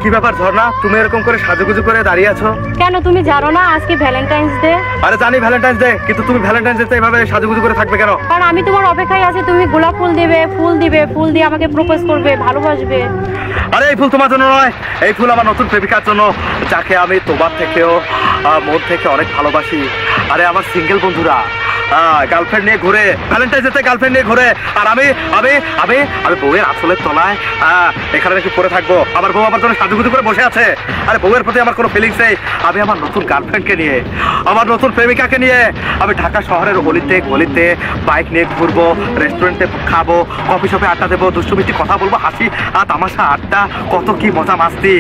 কি ব্যাপার ঝর্ণা, তুমি এরকম করে সাজুগুজু করে দাঁড়িয়ে আছো কেন? তুমি জানো না আজকে ভ্যালেন্টাইন্স ডে? আরে জানি ভ্যালেন্টাইন্স ডে, কিন্তু তুমি ভ্যালেন্টাইন্স ডে এভাবে সাজুগুজু করে থাকবে কেন? কারণ আমি তোমার অপেক্ষায় আছি, তুমি গোলাপ ফুল দিবে, ফুল দিয়ে আমাকে প্রপোজ করবে, ভালোবাসবে। আরে এই ফুল তোমার জন্য নয়, এই ফুল আমার নতুন প্রেমিকার জন্য, যাকে আমি তোমার থেকেও মন থেকে অনেক ভালোবাসি। আরে আমার সিঙ্গেল বন্ধুরা গার্লফ্রেন্ড নিয়ে ঘুরে, ভ্যালেন্টাইন্স ডে গার্লফ্রেন্ড নিয়ে ঘুরে, আর আমি আমি আমি আমি বউয়ের আঁচলের তলায় এখানে একটু পরে থাকবো। আমার বউ আমার জন্য সাজুগুজু করে বসে আছে। আরে বউয়ের প্রতি আমার কোনো ফিলিংস নেই। আমি আমার নতুন গার্লফ্রেন্ডকে নিয়ে, আমার নতুন প্রেমিকাকে নিয়ে আমি ঢাকা শহরের অলিতে গলিতে বাইক নিয়ে ঘুরবো, রেস্টুরেন্টে খাবো, কফি শপে আড্ডা দেবো, দুষ্টু মিষ্টি কথা বলবো, হাসি তামাশা আড্ডা, কত কি মজা মাস্তি।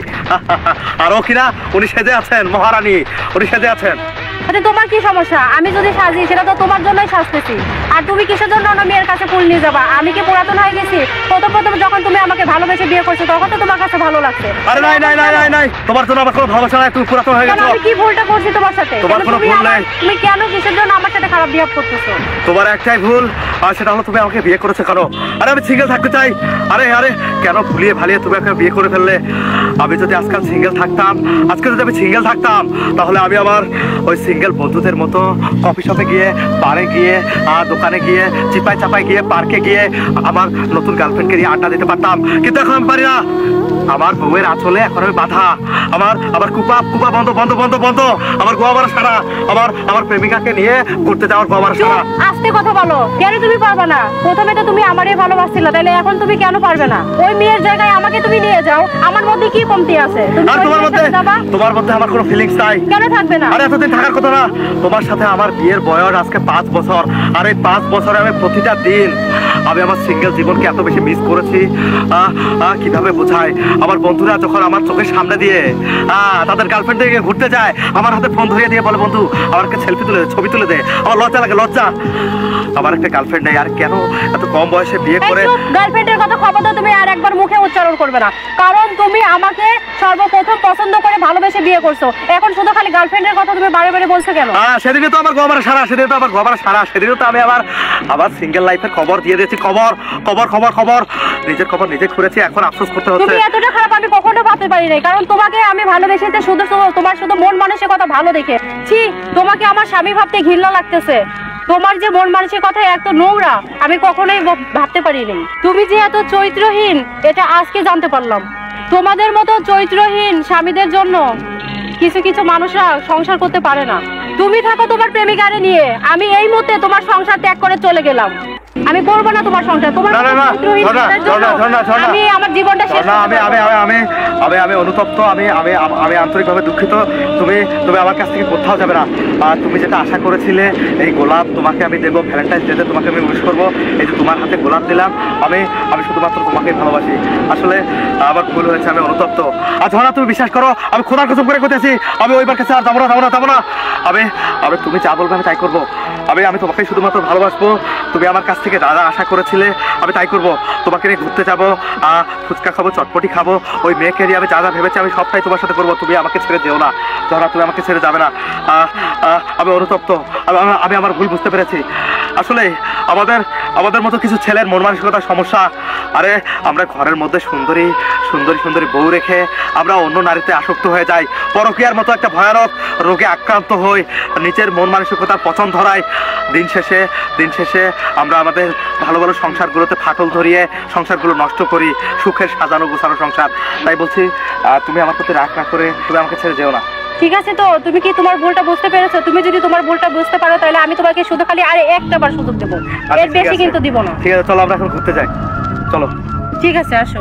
আরও কিনা উনি সেজে আছেন মহারানী, উনি সেজে আছেন। আচ্ছা তোমার কি সমস্যা? আমি যদি সাজি সেটা তো তোমার জন্যই সাজতেছি। আর তুমি কিসের জন্য অন্য মেয়ের কাছে ফুল নিয়ে যাবা? আমি কি পুরাতন হয়ে গেছি? প্রথম যখন তুমি আমাকে ভালোবেসে বিয়ে করছো তখন তো তোমার কাছে ভালো লাগছে। আরে নাই নাই নাই নাই নাই, তোমার জন্য আমার কোনো ভালোবাসা নাই, তুমি পুরাতন হয়ে গেছো। আমি কি ভুলটা করছি তোমার সাথে? তোমার কোনো ভুল নাই। তুমি কেন কিসের জন্য আমার সাথে খারাপ বিহেভ করতেছো? তোমার একটাই ভুল, আর সেটা হলো তুমি আমাকে বিয়ে করেছো কেন? আরে আমি সিঙ্গেল থাকতে চাই। আরে আরে কেন ভুলিয়ে ভালিয়ে তুমি আমাকে বিয়ে করে ফেললে? আমি যদি আজকাল সিঙ্গেল থাকতাম, আজকে যদি আমি সিঙ্গেল থাকতাম, তাহলে আমি আমার ওই সিঙ্গেল বন্ধুদের মতো কফি শপে গিয়ে, বারে গিয়ে, দোকানে গিয়ে, চিপাই চাপাই গিয়ে, পার্কে গিয়ে আমার নতুন গার্লফ্রেন্ডকে নিয়ে আড্ডা দিতে পারতাম। কিন্তু এখন আমি পারি না। আমার বউয়ের আঁচলে এখন আমি বাধা। আমার কুপা কুপা বন্ধ বন্ধ বন্ধ বন্ধ। আমার গোয়াবারা সারা, আমার প্রেমিকাকে নিয়ে ঘুরতে যাওয়ার গোয়াবারা সারা। আস্তে কথা বলো। কেন তুমি পারবে না? প্রথমে তো তুমি আমারই ভালোবাসছিলে, তাহলে এখন তুমি কেন পারবে না? ওই মেয়ের জায়গায় আমাকে তুমি নিয়ে যাও। আমার মধ্যে কি কমতি আছে? আর তোমার মধ্যে আমার কোনো ফিলিংস নাই। কেন থাকবে না? আরে এতদিন থাকার কথা না। তোমার সাথে আমার বিয়ের বয়স আজকে 5 বছর। আর এই 5 বছরে আমি প্রতিটা দিন আমি আমার সিঙ্গেল জীবনকে এত বেশি মিস করেছি, কিভাবে বোঝাই। আমার বন্ধুরা যখন আমার চোখের সামনে দিয়ে তাদের গার্লফ্রেন্ড থেকে ঘুরতে যায়, আমার হাতে ফোন ধরিয়ে দিয়ে বলে, বন্ধু আমার একটা সেলফি তুলে দে, ছবি তুলে দে। আমার লজ্জা লাগে, লজ্জা। আমার একটা গার্লফ্রেন্ড নেই। আর কেন এত কম বয়সে বিয়ে করে? গার্লফ্রেন্ডের কথা খবরদার তুমি আর একবার মুখে উচ্চারণ করবে না, কারণ তুমি আমাকে সর্বপ্রথম পছন্দ করে ভালোবেসে বিয়ে করছো। এখন শুধু খালি গার্লফ্রেন্ডের কথা তুমি বারে বারে বলছো কেন? সেদিনে তো আমার গোয়াবারা সারা, সেদিনে তো আমার গোয়াবারা সারা, সেদিনে তো আমি আবার সিঙ্গেল লাইফের খবর দিয়ে দিয়েছি। খবর নিজের খবর নিজে খুঁড়েছি। এখন আফসোস করতে হচ্ছে। তুমি এতটা খারাপ আমি কখনো ভাবতে পারি নাই, কারণ তোমাকে আমি ভালোবেসেছি শুধু তোমার শুধু মন মানসিকতা ভালো দেখে। ছি, তোমাকে আমার স্বামী ভাবতে ঘৃণা লাগতেছে। তোমার যে মন মানসিকতা এত নোংরা আমি কখনোই ভাবতে পারিনি। তুমি যে এত চরিত্রহীন এটা আজকে জানতে পারলাম। তোমাদের মতো চরিত্রহীন স্বামীদের জন্য কিছু কিছু মানুষরা সংসার করতে পারে না। তুমি থাকো তোমার প্রেমিকারে নিয়ে, আমি এই মুহূর্তে তোমার সংসার ত্যাগ করে চলে গেলাম। আমি করবো না তোমার সংসার। তোমার আমি আমার জীবনটা শেষ করতে আমি অনুতপ্ত, আমি আন্তরিকভাবে দুঃখিত। তুমি আমার কাছ থেকে কোথাও যাবে না। তুমি যেটা আশা করেছিলে, এই গোলাপ তোমাকে আমি দেবো, ভ্যালেন্টাইন্স ডেতে তোমাকে আমি উইশ করবো, এই যে তোমার হাতে গোলাপ দিলাম, আমি শুধুমাত্র তোমাকেই ভালোবাসি। আসলে আমার ভুল হয়েছে, আমি অনুতপ্ত। আর ঝর্ণা তুমি বিশ্বাস করো, আমি খোদার কসম করে করতেছি, আমি ওইবার কাছে আর যাবো না। আমি তুমি যা বলবে আমি তাই করবো। আমি তোমাকে শুধুমাত্র ভালোবাসবো। তুমি আমার কাছ থেকে দাদা আশা করেছিলে, আমি তাই করবো। তোমাকে নিয়ে ঘুরতে যাবো, ফুচকা খাবো, চটপটি খাবো, ওই মেয়েকে নিয়ে আমি যা ভেবেছি আমি সবটাই তোমার সাথে করবো। তুমি আমাকে ছেড়ে যেও না ধরা, তুমি আমাকে ছেড়ে যাবে না। আমি অনুতপ্ত, আমি আমার ভুল বুঝতে পেরেছি। আসলে আমাদের মতো কিছু ছেলের মন মানসিকতার সমস্যা। আরে আমরা ঘরের মধ্যে সুন্দরী বউ রেখে আমরা অন্য নারীতে আসক্ত হয়ে যাই, পরকীয়ার মতো একটা ভয়ানক রোগে আক্রান্ত হই, নিজের মন মানসিকতার পছন্দ ধরাই। দিন শেষে আমরা আমাদের ভালো সংসারগুলোতে ফাটল ধরিয়ে সংসারগুলো নষ্ট করি, সুখের সাজানো গোছানো সংসার। তাই বলছি, তুমি আমার প্রতি রাগ না করে তুমি আমাকে ছেড়ে যেও না। ঠিক আছে, তো তুমি কি তোমার ভুলটা বুঝতে পেরেছো? তুমি যদি তোমার ভুলটা বুঝতে পারো তাহলে আমি তোমাকে শুধু খালি আরে একটা বার সুযোগ দেবো, এর বেশি কিন্তু দিব না। ঠিক আছে, চলো আমরা এখন ঘুরতে যাই, চলো। ঠিক আছে, আসো।